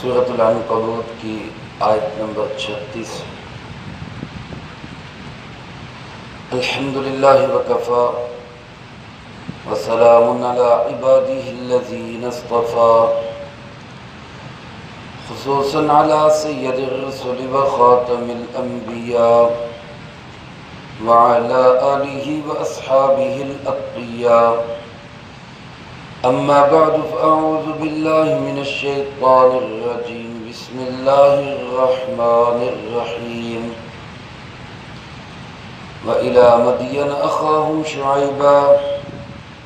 سورۃ العنکبوت کی آیت نمبر 36۔ الحمدللہ وکفی وسلام علی عبادہ الذین اصطفی، خصوصاً علی سید الرسل وخاتم الانبیاء وعلی آلہ واصحابہ الاتقیاء۔ اما بعد فاعوذ باللہ من الشیطان الرجیم، بسم اللہ الرحمن الرحیم۔ وإلى مدين أخاهم شعيبا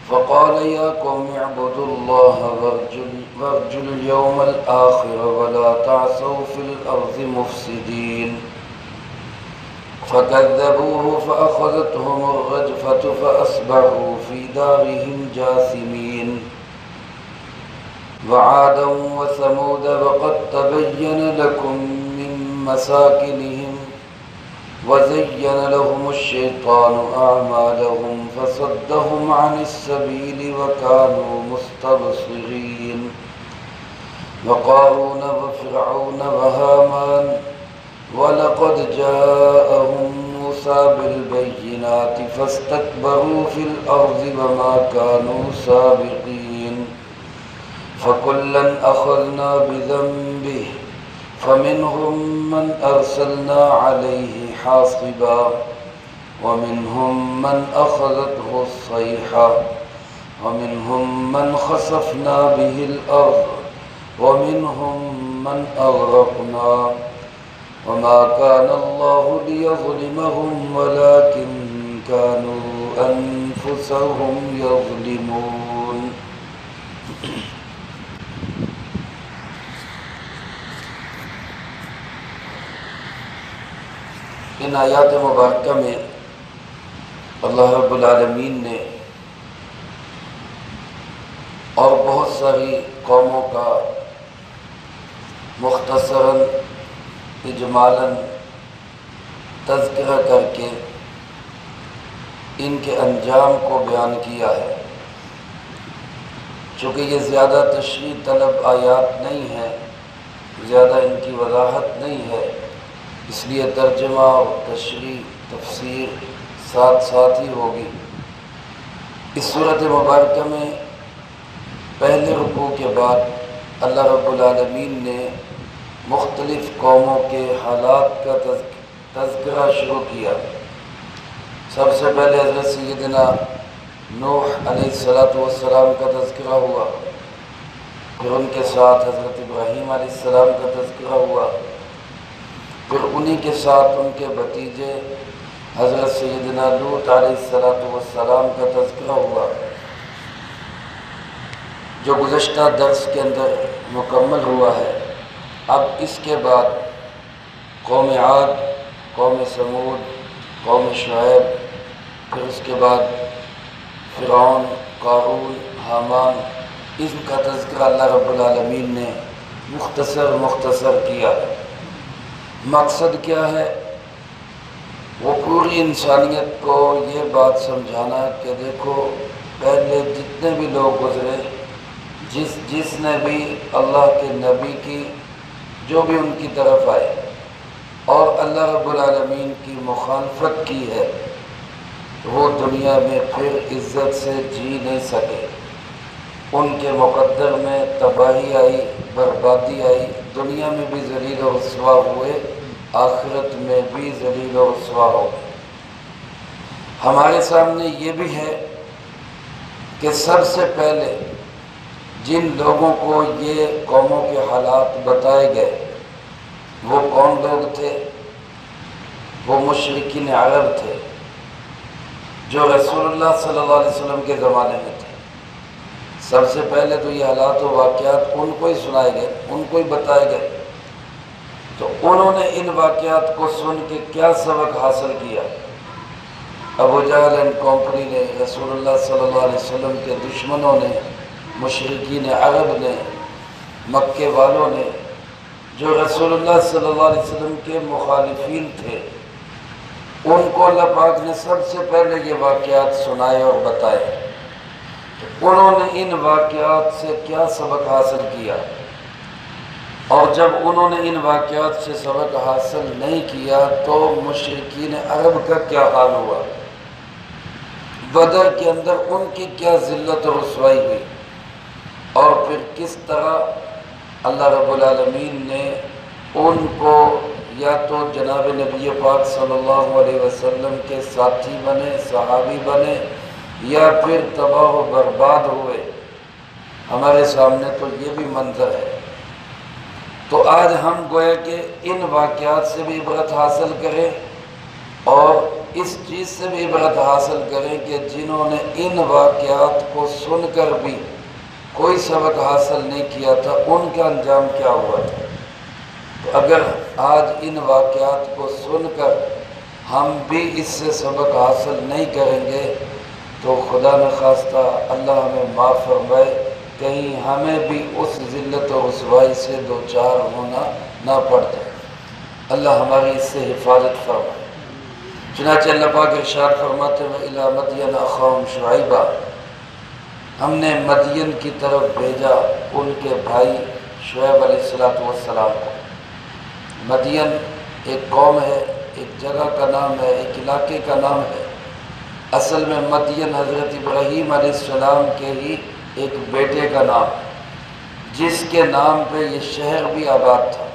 فقال يا قوم اعبدوا الله وارجوا اليوم الآخر ولا تعثوا في الأرض مفسدين، فكذبوه فأخذتهم الرجفة فأصبحوا في دارهم جاثمين۔ وعادا وثمود وقد تبين لكم من مساكنهم وزين لهم الشيطان أعمالهم فصدهم عن السبيل وكانوا مستبصرين۔ وقارون وفرعون وهامان ولقد جاءهم موسى بالبينات فاستكبروا في الأرض وما كانوا سابقين، فكلا أخذنا بذنبه فمنهم من أرسلنا عليه حاصبا ومنهم من أخذته الصيحة ومنهم من خسفنا به الأرض ومنهم من أغرقنا وما كان الله ليظلمهم ولكن كانوا أنفسهم يظلمون۔ ان آیات مبارکہ میں اللہ رب العالمین نے اور بہت ساری قوموں کا مختصراً اجمالاً تذکرہ کر کے ان کے انجام کو بیان کیا ہے۔ چونکہ یہ زیادہ تشریح طلب آیات نہیں ہے، زیادہ ان کی وضاحت نہیں ہے، اس لیے ترجمہ اور تشریح تفسیر ساتھ ساتھ ہی ہوگی۔ اس صورت مبارکہ میں پہلے رکوع کے بعد اللہ رب العالمین نے مختلف قوموں کے حالات کا تذکرہ شروع کیا۔ سب سے پہلے حضرت سیدنا نوح علیہ السلام کا تذکرہ ہوا، پھر ان کے ساتھ حضرت ابراہیم علیہ السلام کا تذکرہ ہوا، پھر انہی کے ساتھ ان کے بھتیجے حضرت سیدنا لوط علیہ السلام کا تذکرہ ہوا، جو گزشتہ درس کے اندر مکمل ہوا ہے۔ اب اس کے بعد قوم عاد، قوم سمود، قوم شعیب، پھر اس کے بعد فرعون، قارون، حامان، ان کا تذکرہ اللہ رب العالمین نے مختصر کیا ہے۔ مقصد کیا ہے؟ وہ پوری انسانیت کو یہ بات سمجھانا کہ دیکھو پہلے جتنے بھی لوگ گزرے، جس نے بھی اللہ کے نبی کی جو بھی ان کی طرف آئے اور اللہ رب العالمین کی مخالفت کی ہے، وہ دنیا میں پھر عزت سے جی نہیں سکے۔ ان کے مقدر میں تباہی آئی، بربادی آئی، دنیا میں بھی ذلیل و رسوا ہوئے، آخرت میں بھی ذلیل و رسوا ہو گئے۔ ہمارے سامنے یہ بھی ہے کہ سب سے پہلے جن لوگوں کو یہ قوموں کے حالات بتائے گئے وہ کون لوگ تھے؟ وہ مشرکین عرب تھے، جو رسول اللہ صلی اللہ علیہ وسلم کے زمانے میں تھے۔ سب سے پہلے تو یہ حالات و واقعات ان کو ہی سنائے گئے، ان کو ہی بتائے گئے، تو انہوں نے ان واقعات کو سن کے کیا سبق حاصل کیا؟ ابو جہل اینڈ کمپنی نے، رسول اللہ صلی اللہ علیہ وسلم کے دشمنوں نے، مشرکین عرب نے، مکے والوں نے، جو رسول اللہ صلی اللہ علیہ وسلم کے مخالفین تھے، ان کو اللہ پاک نے سب سے پہلے یہ واقعات سنائے اور بتائے۔ انہوں نے ان واقعات سے کیا سبق حاصل کیا اور جب انہوں نے ان واقعات سے سبق حاصل نہیں کیا تو مشرکین عرب کا کیا حال ہوا، بدر کے اندر ان کی کیا ذلت و رسوائی ہوئی، اور پھر کس طرح اللہ رب العالمین نے ان کو یا تو جناب نبی پاک صلی اللہ علیہ وسلم کے ساتھی بنے، صحابی بنے، یا پھر تباہ و برباد ہوئے۔ ہمارے سامنے تو یہ بھی منظر ہے۔ تو آج ہم گویا کہ ان واقعات سے بھی عبرت حاصل کریں اور اس چیز سے بھی عبرت حاصل کریں کہ جنہوں نے ان واقعات کو سن کر بھی کوئی سبق حاصل نہیں کیا تھا، ان کا انجام کیا ہوا تھا۔ تو اگر آج ان واقعات کو سن کر ہم بھی اس سے سبق حاصل نہیں کریں گے تو خدا نخواستہ اللہ ہمیں معاف فرمائے، کہیں ہمیں بھی اس ذلت و رسوائی سے دوچار ہونا نہ پڑ جائے۔ اللہ ہماری اس سے حفاظت فرمائے۔ چنانچہ اللہ پاک ارشاد فرماتے ہیں اِلیٰ مدین اخاہم شعیبا، ہم نے مدین کی طرف بھیجا ان کے بھائی شعیب علیہ السلام کو۔ مدین ایک قوم ہے، ایک جگہ کا نام ہے، ایک علاقے کا نام ہے۔ اصل میں مدین حضرت ابراہیم علیہ السلام کے ہی ایک بیٹے کا نام ہے، جس کے نام پہ یہ شہر بھی آباد تھا،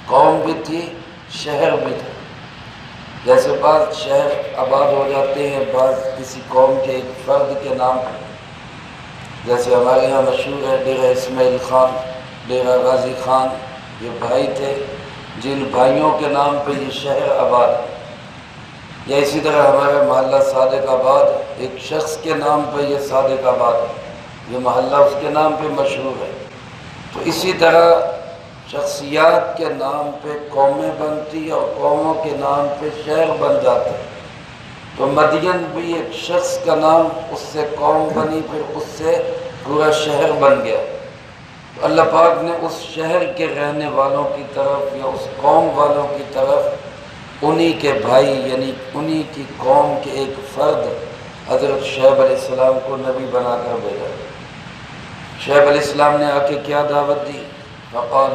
قوم بھی تھی، شہر بھی تھا۔ جیسے بعض شہر آباد ہو جاتے ہیں بعض کسی قوم کے ایک فرد کے نام پہ، جیسے ہمارے یہاں مشہور ہے ڈیرہ اسماعیل خان، ڈیرہ غازی خان، یہ بھائی تھے جن بھائیوں کے نام پہ یہ شہر آباد ہے۔ یا اسی طرح ہمارا محلہ صادق آباد، ایک شخص کے نام پہ یہ صادق آباد ہے، یہ محلہ اس کے نام پہ مشہور ہے۔ تو اسی طرح شخصیات کے نام پہ قومیں بنتی اور قوموں کے نام پہ شہر بن جاتے ہیں۔ تو مدین بھی ایک شخص کا نام، اس سے قوم بنی، پھر اس سے پورا شہر بن گیا۔ تو اللہ پاک نے اس شہر کے رہنے والوں کی طرف یا اس قوم والوں کی طرف انہی کے بھائی یعنی انہی کی قوم کے ایک فرد حضرت شعیب علیہ السلام کو نبی بنا کر بھیجا۔ شعیب علیہ السلام نے آ کے کیا دعوت دی؟ فقال،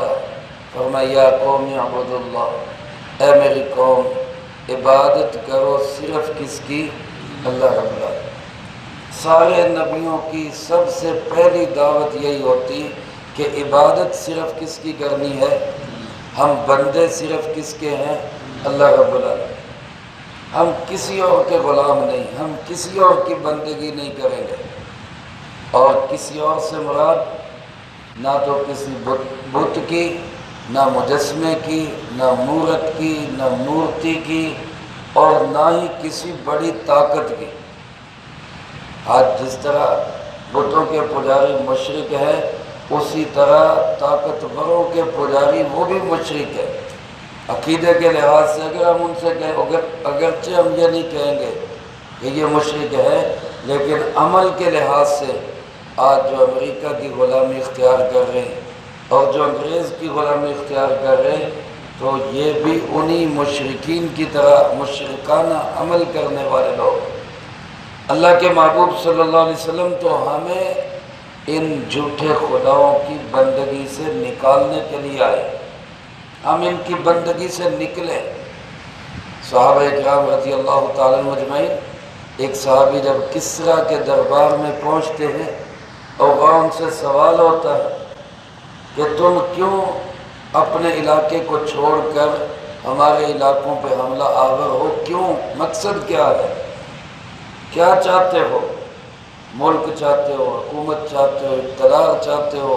فرمایا یا قوم اعبدوا اللہ، اے میری قوم عبادت کرو صرف کس کی؟ اللہ رب العالمین۔ سارے نبیوں کی سب سے پہلی دعوت یہی ہوتی کہ عبادت صرف کس کی کرنی ہے؟ ہم بندے صرف کس کے ہیں؟ اللہ رب العالمین۔ ہم کسی اور کے غلام نہیں، ہم کسی اور کی بندگی نہیں کریں گے، اور کسی اور سے مراد نہ تو کسی بت کی، نہ مجسمے کی، نہ مورت کی، نہ مورتی کی، اور نہ ہی کسی بڑی طاقت کی۔ آج جس طرح بتوں کے پجاری مشرک ہے، اسی طرح طاقتوروں کے پجاری وہ بھی مشرک ہے۔ عقیدے کے لحاظ سے اگر ہم ان سے کہیں، اگرچہ ہم یہ نہیں کہیں گے کہ یہ مشرک ہے، لیکن عمل کے لحاظ سے آج جو امریکہ کی غلامی اختیار کر رہے ہیں اور جو انگریز کی غلامی اختیار کر رہے ہیں، تو یہ بھی انہی مشرکین کی طرح مشرکانہ عمل کرنے والے لوگ ہیں۔ اللہ کے محبوب صلی اللہ علیہ وسلم تو ہمیں ان جھوٹے خداؤں کی بندگی سے نکالنے کے لیے آئے، ہم ان کی بندگی سے نکلیں۔ صحابہ اکرام رضی اللہ تعالیٰ عنہم اجمعین، ایک صحابی جب کسریٰ کے دربار میں پہنچتے ہیں اور وہاں ان سے سوال ہوتا ہے کہ تم کیوں اپنے علاقے کو چھوڑ کر ہمارے علاقوں پہ حملہ آور ہو، کیوں؟ مقصد کیا ہے؟ کیا چاہتے ہو؟ ملک چاہتے ہو، حکومت چاہتے ہو، اقتدار چاہتے ہو،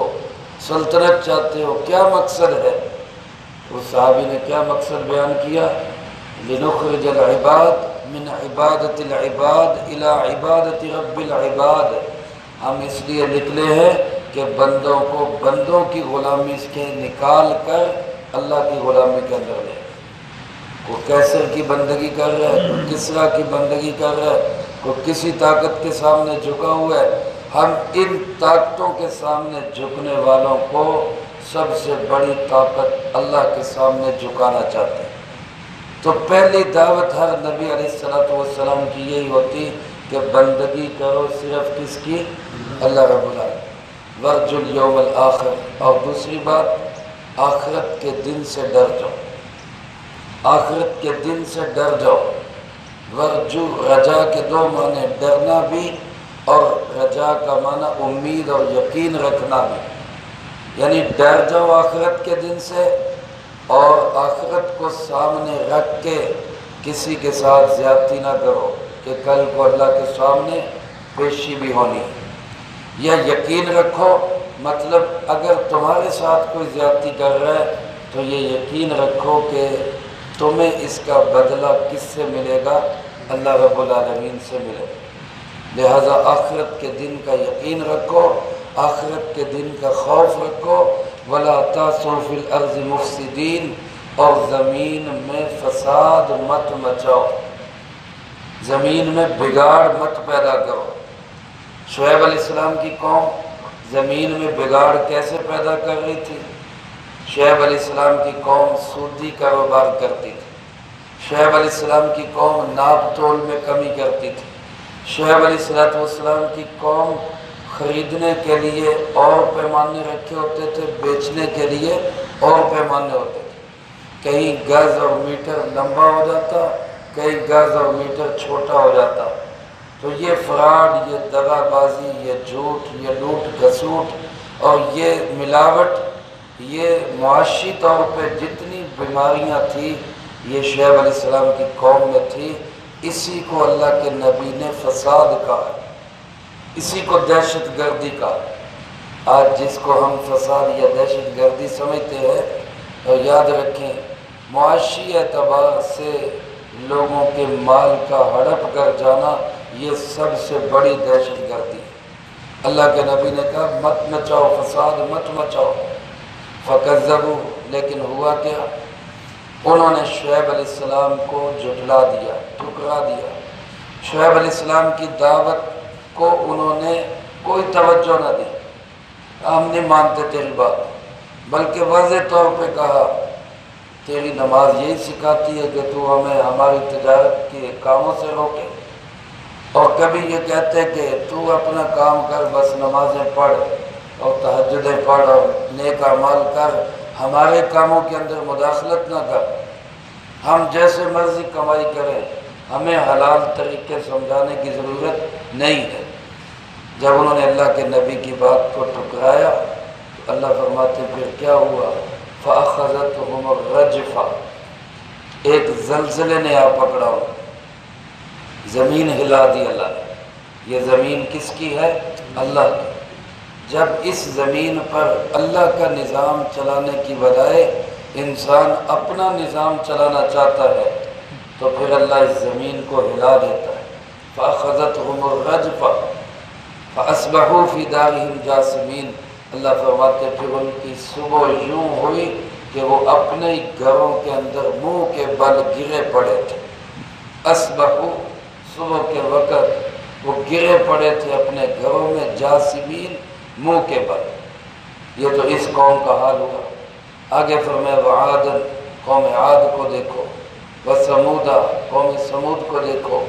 سلطنت چاہتے ہو، کیا مقصد ہے؟ اس صحابی نے کیا مقصد بیان کیا؟ لنخرج العباد من عبادت العباد الى عبادت رب العباد، ہم اس لیے نکلے ہیں کہ بندوں کو بندوں کی غلامی سے نکال کر اللہ کی غلامی کے اندر لے۔ کوئی کیسر کی بندگی کر رہا ہے، کوئی کسریٰ کی بندگی کر رہا ہے، کوئی کسی طاقت کے سامنے جھکا ہوا ہے، ہم ان طاقتوں کے سامنے جھکنے والوں کو سب سے بڑی طاقت اللہ کے سامنے جھکانا چاہتے ہیں۔ تو پہلی دعوت ہر نبی علیہ السلام کی یہی ہوتی کہ بندگی کرو صرف کس کی؟ اللہ رب العالمین۔ ورجو الیوم الآخر۔ اور دوسری بات آخرت کے دن سے ڈر جاؤ، آخرت کے دن سے ڈر جاؤ۔ ورجو رجا کے دو معنی، ڈرنا بھی اور رجا کا معنی امید اور یقین رکھنا بھی، یعنی ڈر جاؤ آخرت کے دن سے، اور آخرت کو سامنے رکھ کے کسی کے ساتھ زیادتی نہ کرو کہ کل کو اللہ کے سامنے پیشی بھی ہونی۔ یا یقین رکھو، مطلب اگر تمہارے ساتھ کوئی زیادتی کر رہا ہے تو یہ یقین رکھو کہ تمہیں اس کا بدلہ کس سے ملے گا؟ اللہ رب العالمین سے ملے گا۔ لہذا آخرت کے دن کا یقین رکھو، آخرت کے دن کا خوف رکھو۔ وَلَا تَعْثُوا فِي الْأَرْضِ مُفْسِدِينَ، اور زمین میں فساد مت مچاؤ، زمین میں بگاڑ مت پیدا کرو۔ شعیب علیہ السلام کی قوم زمین میں بگاڑ کیسے پیدا کر رہی تھی؟ شعیب علیہ السلام کی قوم سودی کاروبار کرتی تھی، شعیب علیہ السلام کی قوم ناپ تول میں کمی کرتی تھی، شعیب علیہ السلام کی قوم خریدنے کے لیے اور پیمانے رکھے ہوتے تھے، بیچنے کے لیے اور پیمانے ہوتے تھے، کہیں گز اور میٹر لمبا ہو جاتا، کہیں گز اور میٹر چھوٹا ہو جاتا۔ تو یہ فراڈ، یہ دغا بازی، یہ جھوٹ، یہ لوٹ گھسوٹ اور یہ ملاوٹ، یہ معاشی طور پہ جتنی بیماریاں تھیں یہ شعیب علیہ السلام کی قوم میں تھی۔ اسی کو اللہ کے نبی نے فساد کہا، اسی کو دہشت گردی کہا۔ آج جس کو ہم فساد یا دہشت گردی سمجھتے ہیں، اور یاد رکھیں معاشی اعتبار سے لوگوں کے مال کا ہڑپ کر جانا یہ سب سے بڑی دہشت گردی ہے۔ اللہ کے نبی نے کہا مت مچاؤ، فساد مت مچاؤ۔ فکذبوا، لیکن ہوا کیا؟ انہوں نے شعیب علیہ السلام کو جھٹلا دیا، ٹھکرا دیا۔ شعیب علیہ السلام کی دعوت کو انہوں نے کوئی توجہ نہ دی، ہم نہیں مانتے تیری بات، بلکہ واضح طور پہ کہا تیری نماز یہی سکھاتی ہے کہ تو ہمیں ہماری تجارت کے کاموں سے روکے، اور کبھی یہ کہتے کہ تو اپنا کام کر، بس نمازیں پڑھ اور تہجدیں پڑھ اور نیک اعمال کر، ہمارے کاموں کے اندر مداخلت نہ کر، ہم جیسے مرضی کمائی کریں، ہمیں حلال طریقے سمجھانے کی ضرورت نہیں ہے۔ جب انہوں نے اللہ کے نبی کی بات کو ٹھکرایا تو اللہ فرماتے پھر کیا ہوا؟ فَأَخَذَتْهُمُ الرَّجْفَةُ، ایک زلزلے نے آ پکڑا انہیں، زمین ہلا دی اللہ نے۔ یہ زمین کس کی ہے؟ اللہ کی۔ جب اس زمین پر اللہ کا نظام چلانے کی بجائے انسان اپنا نظام چلانا چاہتا ہے تو پھر اللہ اس زمین کو ہلا دیتا ہے۔ فَأَخَذَتْهُمُ الرَّجْفَةُ فَأَصْبَحُوا فِي دَارِهِمْ جَاثِمِينَ، اللہ فرماتے پھر ان کی صبح یوں ہوئی کہ وہ اپنے گھروں کے اندر منہ کے بل گرے پڑے تھے۔ اصبحوا، صبح کے وقت وہ گرے پڑے تھے اپنے گھروں میں، جاثمین، منہ کے بل۔ یہ تو اس قوم کا حال ہوا۔ آگے فرمایا وعادا، قوم عاد کو دیکھو، وثمودا، قوم سمود کو دیکھو،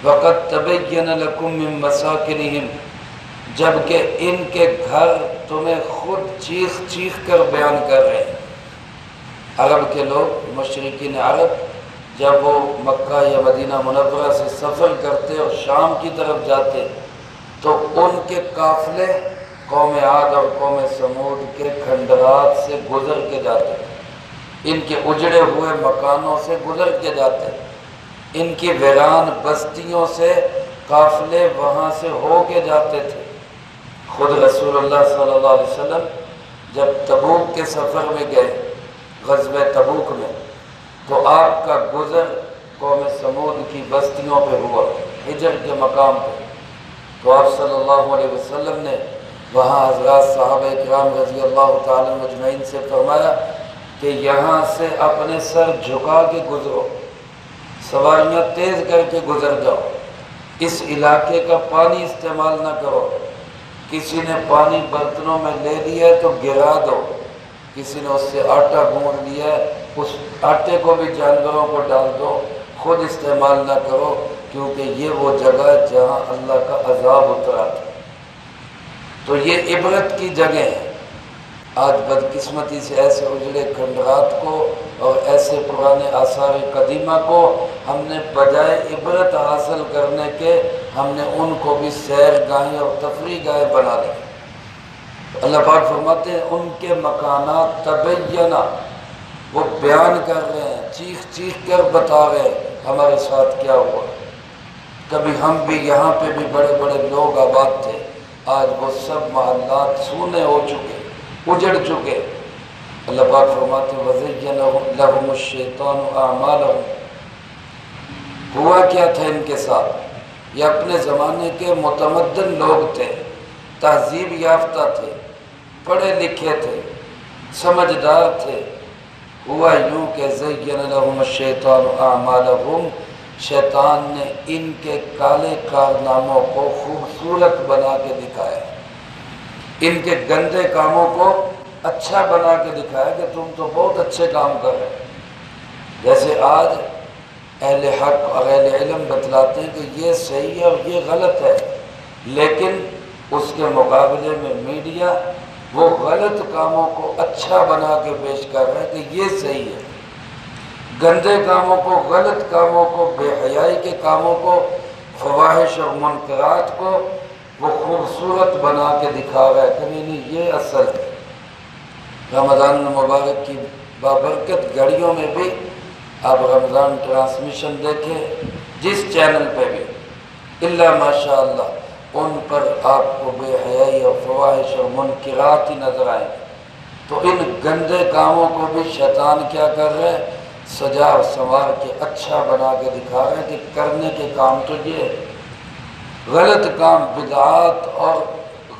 وقد تبین لکم من مساکنہم، جبکہ ان کے گھر تمہیں خود چیخ چیخ کر بیان کر رہے ہیں۔ عرب کے لوگ، مشرکین عرب، جب وہ مکہ یا مدینہ منورہ سے سفر کرتے اور شام کی طرف جاتے تو ان کے قافلے قوم عاد اور قوم سمود کے کھنڈرات سے گزر کے جاتے، ان کے اجڑے ہوئے مکانوں سے گزر کے جاتے، ان کی ویران بستیوں سے قافلے وہاں سے ہو کے جاتے تھے۔ خود رسول اللہ صلی اللہ علیہ وسلم جب تبوک کے سفر میں گئے، غزوہ تبوک میں، تو آپ کا گزر قوم سمود کی بستیوں پہ ہوا، ہجر کے مقام پہ۔ تو آپ صلی اللہ علیہ وسلم نے وہاں حضرات صحابہ کرام رضی اللہ تعالی مجمعین سے فرمایا کہ یہاں سے اپنے سر جھکا کے گزرو، سواریاں تیز کر کے گزر جاؤ، اس علاقے کا پانی استعمال نہ کرو، کسی نے پانی برتنوں میں لے لیا ہے تو گرا دو، کسی نے اس سے آٹا گوندھ لیا ہے اس آٹے کو بھی جانوروں کو ڈال دو، خود استعمال نہ کرو، کیونکہ یہ وہ جگہ ہے جہاں اللہ کا عذاب اترا تھا۔ تو یہ عبرت کی جگہ ہے۔ آج بدقسمتی سے ایسے اجڑے کھنڈرات کو اور ایسے پرانے آثار قدیمہ کو ہم نے بجائے عبرت حاصل کرنے کے ہم نے ان کو بھی سیر گاہیں اور تفریح گاہیں بنا لی۔ اللہ پاک فرماتے ہیں ان کے مکانات تبینہ، وہ بیان کر رہے ہیں، چیخ چیخ کر بتا رہے ہیں ہمارے ساتھ کیا ہوا۔ کبھی ہم بھی یہاں پہ بھی بڑے بڑے لوگ آباد تھے، آج وہ سب محلات سونے ہو چکے، اجڑ چکے۔ اللہ پاک فرماتے ہیں وَزَيَّنَ لَهُمُ الشَّيْطَانُ أَعْمَالَهُمْ۔ ہوا کیا تھا ان کے ساتھ؟ یہ اپنے زمانے کے متمدن لوگ تھے، تہذیب یافتہ تھے، پڑھے لکھے تھے، سمجھدار تھے۔ ہوا یوں کہ زَيَّنَ لَهُمُ الشَّيْطَانُ أَعْمَالَهُمْ، شیطان نے ان کے کالے کارناموں کو خوبصورت بنا کے دکھایا، ان کے گندے کاموں کو اچھا بنا کے دکھایا کہ تم تو بہت اچھے کام کر رہے ہیں۔ جیسے آج اہل حق اور اہل علم بتلاتے ہیں کہ یہ صحیح ہے اور یہ غلط ہے، لیکن اس کے مقابلے میں میڈیا وہ غلط کاموں کو اچھا بنا کے پیش کر رہا ہے کہ یہ صحیح ہے، گندے کاموں کو، غلط کاموں کو، بے حیائی کے کاموں کو، فواحش اور منکرات کو وہ خوبصورت بنا کے دکھا رہا ہے کہ نہیں یہ اصل ہے۔ رمضان المبارک کی بابرکت گھڑیوں میں بھی آپ رمضان ٹرانسمیشن دیکھیں جس چینل پہ بھی، اللہ ماشاء اللہ ان پر آپ کو بے حیائی اور فواحش اور منکرات ہی نظر آئیں۔ تو ان گندے کاموں کو بھی شیطان کیا کر رہے ہیں؟ سجا اور سنوار کے اچھا بنا کے دکھا رہے ہیں کہ کرنے کے کام تو یہ ہے۔ غلط کام، بدعات اور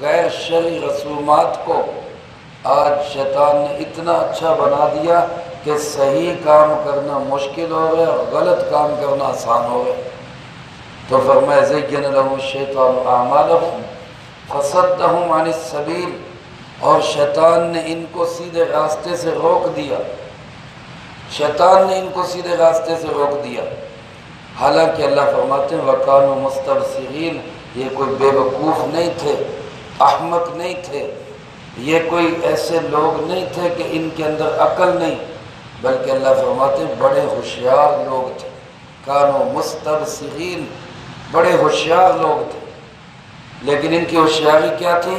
غیر شرعی رسومات کو آج شیطان نے اتنا اچھا بنا دیا کہ صحیح کام کرنا مشکل ہو گیا اور غلط کام کرنا آسان ہو گیا۔ تو فرمایا زین لهم الشیطان اعمالهم فصدهم عن السبیل، اور شیطان نے ان کو سیدھے راستے سے روک دیا، شیطان نے ان کو سیدھے راستے سے روک دیا۔ حالانکہ اللہ فرماتے ہیں وَكَانُوا مُسْتَبْصِرِينَ، یہ کوئی بے وقوف نہیں تھے، احمق نہیں تھے، یہ کوئی ایسے لوگ نہیں تھے کہ ان کے اندر عقل نہیں، بلکہ اللہ فرماتے ہیں بڑے ہوشیار لوگ تھے۔ کانوا مستبصرین، بڑے ہوشیار لوگ تھے، لیکن ان کی ہوشیاری کیا تھی؟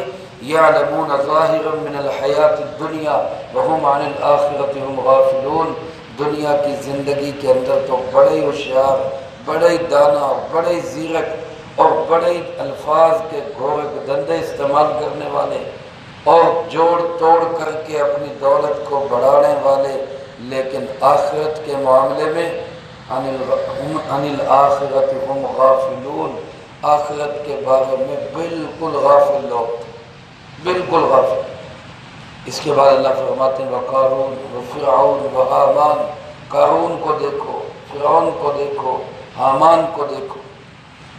یعلمون ظاہرا من الحیات الدنیا وهم عن الآخرۃ هم غافلون۔ دنیا کی زندگی کے اندر تو بڑے ہوشیار، بڑے دانا، بڑے زیرک اور بڑے الفاظ کے گھوڑے دندے استعمال کرنے والے اور جوڑ توڑ کر کے اپنی دولت کو بڑھانے والے، لیکن آخرت کے معاملے میں عن الآخرۃ هم غافلون، آخرت کے بارے میں بالکل غافل لوگ تھے، بالکل غافل۔ اس کے بعد اللہ فرماتے ہیں وقارون وفرعون وحامان، قارون کو دیکھو، فرعون کو دیکھو، حامان کو دیکھو۔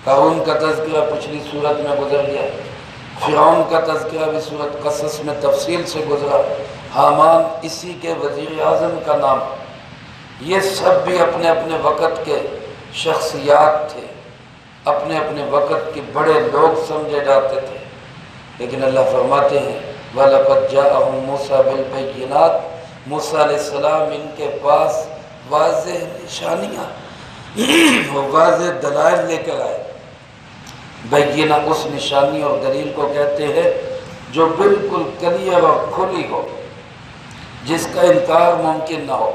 قارون کا تذکرہ پچھلی صورت میں گزر گیا، فرعون کا تذکرہ بھی صورت قصص میں تفصیل سے گزرا، حامان اسی کے وزیر اعظم کا نام۔ یہ سب بھی اپنے اپنے وقت کے شخصیات تھے، اپنے اپنے وقت کے بڑے لوگ سمجھے جاتے تھے، لیکن اللہ فرماتے ہیں وَلَقَدْ جَاءَهُم مُوسَىٰ بِالْبَيِّنَاتِ، موسیٰ علیہ السلام ان کے پاس واضح نشانیاں، واضح دلائل لے کر آئے۔ بینہ اس نشانی اور دلیل کو کہتے ہیں جو بالکل کلیئر اور کھلی ہو، جس کا انکار ممکن نہ ہو۔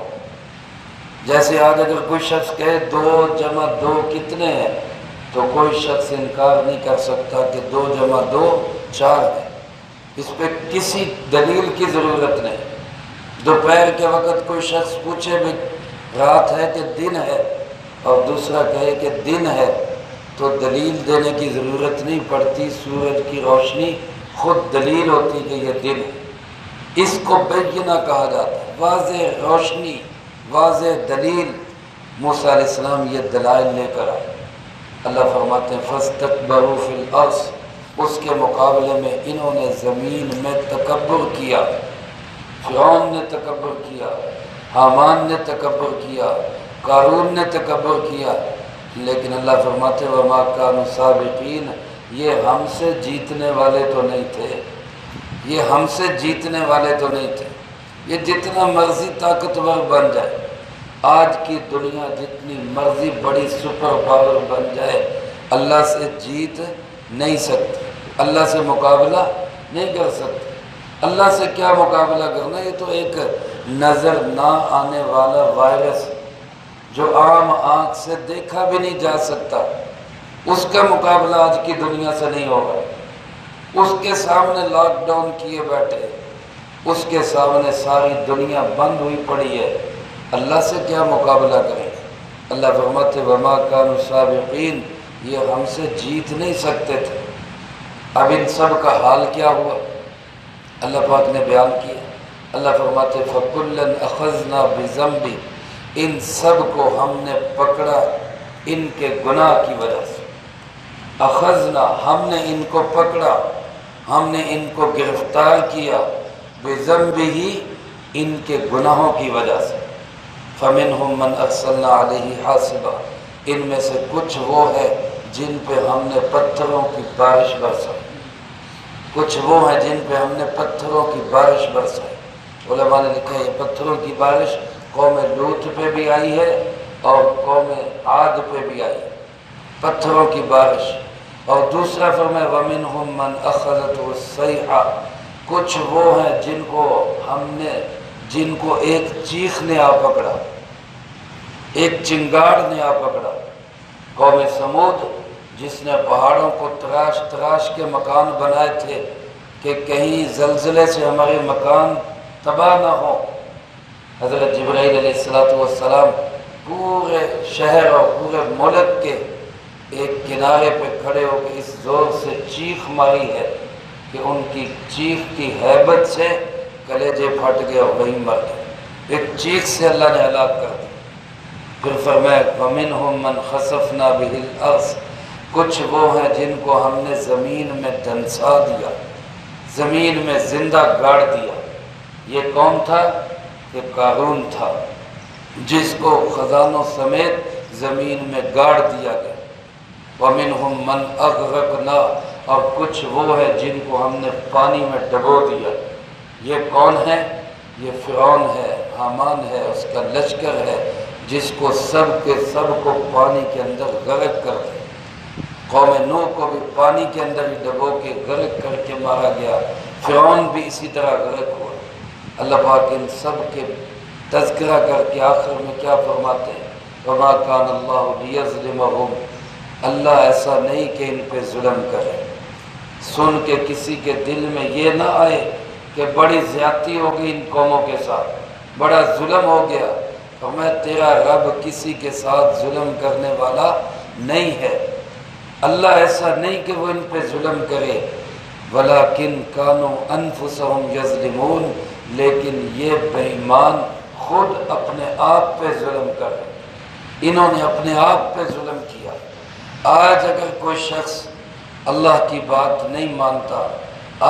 جیسے آج اگر کوئی شخص کہے 2 جمع 2 کتنے ہیں، تو کوئی شخص انکار نہیں کر سکتا کہ 2 جمع 2 4 ہے، اس پہ کسی دلیل کی ضرورت نہیں۔ دوپہر کے وقت کوئی شخص پوچھے بھی رات ہے کہ دن ہے، اور دوسرا کہے کہ دن ہے، تو دلیل دینے کی ضرورت نہیں پڑتی، سورج کی روشنی خود دلیل ہوتی کہ یہ دن ہے۔ اس کو بینہ کہا جاتا ہے، واضح روشنی، واضح دلیل۔ موسیٰ علیہ السلام یہ دلائل لے کر آئے۔ اللہ فرماتے ہیں فَاسْتَكْبَرُوا فِي الْأَرْضِ، اس کے مقابلے میں انہوں نے زمین میں تکبر کیا۔ فرعون نے تکبر کیا، حامان نے تکبر کیا، قارون نے تکبر کیا، لیکن اللہ فرماتے وَمَا كَانُوا سَابِقِينَ، یہ ہم سے جیتنے والے تو نہیں تھے، یہ ہم سے جیتنے والے تو نہیں تھے، یہ جتنا مرضی طاقتور بن جائے، آج کی دنیا جتنی مرضی بڑی سپر پاور بن جائے، اللہ سے جیت نہیں سکتی، اللہ سے مقابلہ نہیں کر سکتی۔ اللہ سے کیا مقابلہ کرنا؟ یہ تو ایک نظر نہ آنے والا وائرس جو عام آنکھ سے دیکھا بھی نہیں جا سکتا، اس کا مقابلہ آج کی دنیا سے نہیں ہوگا۔ اس کے سامنے لاک ڈاؤن کیے بیٹھے، اس کے سامنے ساری دنیا بند ہوئی پڑی ہے، اللہ سے کیا مقابلہ کریں؟ اللہ فرماتے وما کانوا سابقین، یہ ہم سے جیت نہیں سکتے تھے۔ اب ان سب کا حال کیا ہوا؟ اللہ پاک نے بیان کیا۔ اللہ فرماتے فَكُلًّا أَخَذْنَا بِذَنبِهِ، ان سب کو ہم نے پکڑا ان کے گناہ کی وجہ سے۔ اخذنا، ہم نے ان کو پکڑا، ہم نے ان کو گرفتار کیا، بِذَنبِهِ، ان کے گناہوں کی وجہ سے۔ فَمِنْهُمْ مَنْ أَرْسَلْنَا عَلَيْهِ حَاصِبًا، ان میں سے کچھ وہ ہے جن پہ ہم نے پتھروں کی بارش برسائی، کچھ وہ ہیں جن پہ ہم نے پتھروں کی بارش برسائی۔ علماء نے لکھا ہے یہ پتھروں کی بارش قوم لوط پہ بھی آئی ہے اور قوم عاد پہ بھی آئی ہے، پتھروں کی بارش۔ اور دوسرا فرمایا وَمِنْهُمْ مَنْ أَخَذَتْهُ الصَّيْحَةُ، کچھ وہ ہیں جن کو ایک چیخ نے آ پکڑا، ایک چنگاڑ نے آ پکڑا۔ قوم سمود جس نے پہاڑوں کو تراش تراش کے مکان بنائے تھے کہ کہیں زلزلے سے ہمارے مکان تباہ نہ ہو، حضرت جبرائیل علیہ السلام پورے شہر اور پورے ملک کے ایک کنارے پہ کھڑے ہو کے اس زور سے چیخ ماری ہے کہ ان کی چیخ کی ہیبت سے کلیجے پھٹ گئے اور وہیں مر گئے، ایک چیخ سے اللہ نے ہلاک کر دی۔ پھر فرمایا وَمِنْهُمْ مَنْ خَسَفْنَا بِهِ الْأَرْضَ، کچھ وہ ہیں جن کو ہم نے زمین میں دھنسا دیا، زمین میں زندہ گاڑ دیا۔ یہ کون تھا؟ یہ قارون تھا، جس کو خزانوں سمیت زمین میں گاڑ دیا گیا۔ وَمِنْهُمْ مَنْ أَغْرَقْنَا، اور کچھ وہ ہے جن کو ہم نے پانی میں ڈبو دیا۔ یہ کون ہے؟ یہ فرعون ہے، حامان ہے، اس کا لشکر ہے، جس کو سب کے سب کو پانی کے اندر غرق کر دیا۔ قوم نوح کو بھی پانی کے اندر ہی ڈبو کے غرق کر کے مارا گیا، فرعون بھی اسی طرح غرق ہوا۔ اللہ پاک ان سب کے تذکرہ کر کے آخر میں کیا فرماتے ہیں وَمَا كَانَ اللَّهُ لِيَظْلِمَهُمْ، اللہ ایسا نہیں کہ ان پہ ظلم کرے۔ سن کے کسی کے دل میں یہ نہ آئے کہ بڑی زیادتی ہو گئی ان قوموں کے ساتھ، بڑا ظلم ہو گیا، فرمایا تیرا رب کسی کے ساتھ ظلم کرنے والا نہیں ہے، اللہ ایسا نہیں کہ وہ ان پہ ظلم کرے۔ وَلَكِنْ كَانُوا أَنفُسَهُمْ يَظْلِمُونَ، لیکن یہ بے ایمان خود اپنے آپ پہ ظلم کر رہے، انہوں نے اپنے آپ پہ ظلم کیا۔ آج اگر کوئی شخص اللہ کی بات نہیں مانتا،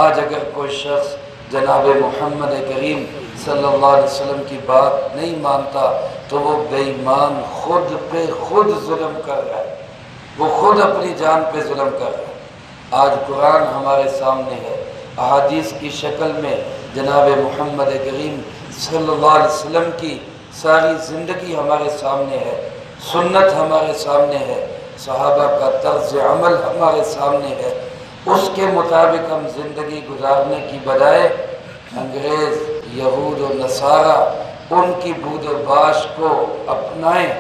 آج اگر کوئی شخص جناب محمد کریم صلی اللہ علیہ وسلم کی بات نہیں مانتا تو وہ بے ایمان خود پہ خود ظلم کر رہا ہے، وہ خود اپنی جان پہ ظلم کر رہا ہے۔ آج قرآن ہمارے سامنے ہے، احادیث کی شکل میں جناب محمد کریم صلی اللہ علیہ وسلم کی ساری زندگی ہمارے سامنے ہے، سنت ہمارے سامنے ہے، صحابہ کا طرز عمل ہمارے سامنے ہے۔ اس کے مطابق ہم زندگی گزارنے کی بجائے انگریز، یہود و نصارہ ان کی بود و باش کو اپنائیں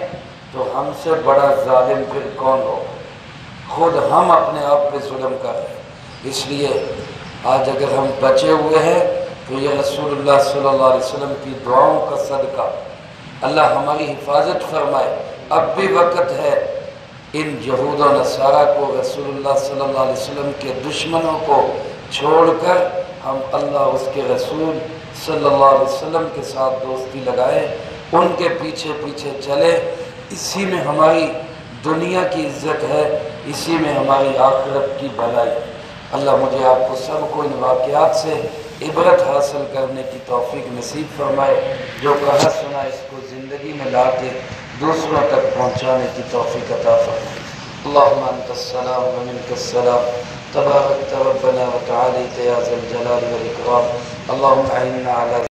تو ہم سے بڑا ظالم پھر کون ہوگا؟ خود ہم اپنے آپ پہ ظلم کر رہے ہیں۔ اس لیے آج اگر ہم بچے ہوئے ہیں تو یہ رسول اللہ صلی اللہ علیہ وسلم کی دعاؤں کا صدقہ، اللہ ہماری حفاظت فرمائے۔ اب بھی وقت ہے ان یہود و نصارہ کو، رسول اللہ صلی اللہ علیہ وسلم کے دشمنوں کو چھوڑ کر ہم اللہ اس کے رسول صلی اللہ علیہ وسلم کے ساتھ دوستی لگائیں، ان کے پیچھے پیچھے چلیں۔ اسی میں ہماری دنیا کی عزت ہے، اسی میں ہماری آخرت کی بھلائی۔ اللہ مجھے آپ کو سب کو ان واقعات سے عبرت حاصل کرنے کی توفیق نصیب فرمائے، جو کہا سنا اس کو زندگی میں لا کے دوسروں تک پہنچانے کی توفیق عطا فرمائے۔ اللہم انت السلام و منک السلام تبارك ربنا وتعالى يا ذا الجلال والإكرام. اللهم أعنا على